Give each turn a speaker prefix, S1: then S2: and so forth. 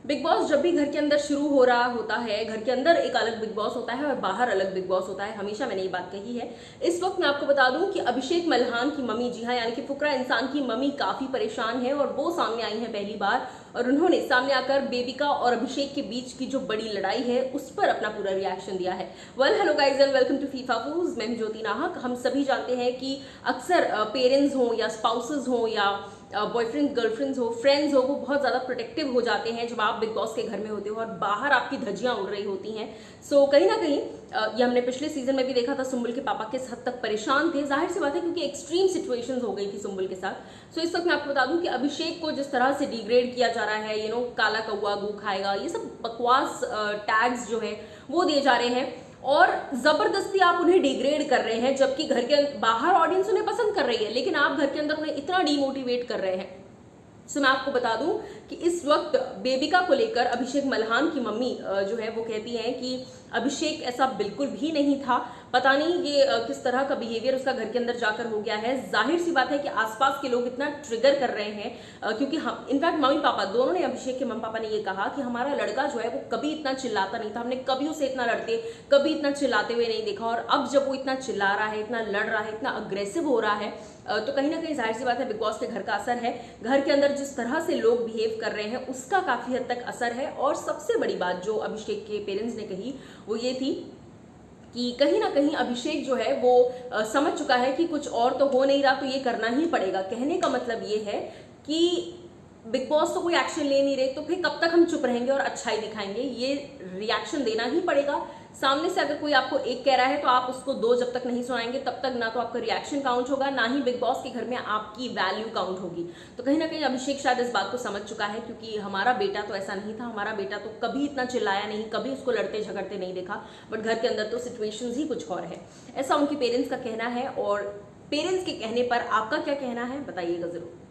S1: Big boss जब भी घर के अंदर शुरू हो रहा होता है, घर के अंदर एक अलग बिग बॉस होता है और बाहर अलग बिग बॉस होता है। हमेशा मैंने ये बात कही है। इस वक्त मैं आपको बता दूं कि अभिषेक मल्हान की मम्मी, जी हाँ, यानी कि फुकरा इंसान की मम्मी काफी परेशान है और वो सामने आई है पहली बार। और उन्होंने सामने आकर बेबिका और अभिषेक के बीच की जो बड़ी लड़ाई है उस पर अपना पूरा रिएक्शन दिया है। Hello guys and welcome to FIFA फूज। मैं हूं ज्योति नाहक। हम सभी जानते हैं कि अक्सर पेरेंट्स हो या स्पाउसेस हो या बॉयफ्रेंड गर्लफ्रेंड्स हो, फ्रेंड्स हो, वो बहुत ज़्यादा प्रोटेक्टिव हो जाते हैं जब आप बिग बॉस के घर में होते हो और बाहर आपकी धज्जियां उड़ रही होती हैं। सो कहीं ना कहीं ये हमने पिछले सीजन में भी देखा था। सुंबुल के पापा किस हद तक परेशान थे, जाहिर सी बात है, क्योंकि एक्सट्रीम सिचुएशंस हो गई थी सुंबुल के साथ। सो इस वक्त मैं आपको बता दूं कि अभिषेक को जिस तरह से डिग्रेड किया जा रहा है, काला कौआ गू खाएगा, ये सब बकवास टैग्स जो है वो दिए जा रहे हैं और जबरदस्ती आप उन्हें डिग्रेड कर रहे हैं, जबकि घर के बाहर ऑडियंस उन्हें पसंद कर रही है, लेकिन आप घर के अंदर उन्हें इतना डीमोटिवेट कर रहे हैं। सो मैं आपको बता दूं कि इस वक्त बेबिका को लेकर अभिषेक मल्हान की मम्मी जो है वो कहती हैं कि अभिषेक ऐसा बिल्कुल भी नहीं था। पता नहीं ये किस तरह का बिहेवियर उसका घर के अंदर जाकर हो गया है। जाहिर सी बात है कि आसपास के लोग इतना ट्रिगर कर रहे हैं क्योंकि हम इनफैक्ट मम्मी पापा दोनों ने, अभिषेक के मम्मी पापा ने ये कहा कि हमारा लड़का जो है वो कभी इतना चिल्लाता नहीं था, हमने कभी उसे इतना लड़ते, कभी इतना चिल्लाते हुए नहीं देखा। और अब जब वो इतना चिल्ला रहा है, इतना लड़ रहा है, इतना अग्रेसिव हो रहा है, तो कहीं ना कहीं जाहिर सी बात है बिग बॉस के घर का असर है। घर के अंदर जिस तरह से लोग बिहेव कर रहे हैं उसका काफी हद तक असर है। और सबसे बड़ी बात जो अभिषेक के पेरेंट्स ने कही वो ये थी कि कहीं ना कहीं अभिषेक जो है वो समझ चुका है कि कुछ और तो हो नहीं रहा, तो ये करना ही पड़ेगा। कहने का मतलब ये है कि बिग बॉस तो कोई एक्शन ले नहीं रहे, तो फिर कब तक हम चुप रहेंगे और अच्छाई दिखाएंगे। ये रिएक्शन देना ही पड़ेगा। सामने से अगर कोई आपको एक कह रहा है तो आप उसको दो जब तक नहीं सुनाएंगे तब तक ना तो आपका रिएक्शन काउंट होगा, ना ही बिग बॉस के घर में आपकी वैल्यू काउंट होगी। तो कहीं ना कहीं अभिषेक शायद इस बात को समझ चुका है, क्योंकि हमारा बेटा तो ऐसा नहीं था। हमारा बेटा तो कभी इतना चिल्लाया नहीं, कभी उसको लड़ते झगड़ते नहीं देखा, बट घर के अंदर तो सिचुएशंस ही कुछ और है, ऐसा उनके पेरेंट्स का कहना है। और पेरेंट्स के कहने पर आपका क्या कहना है बताइएगा जरूर।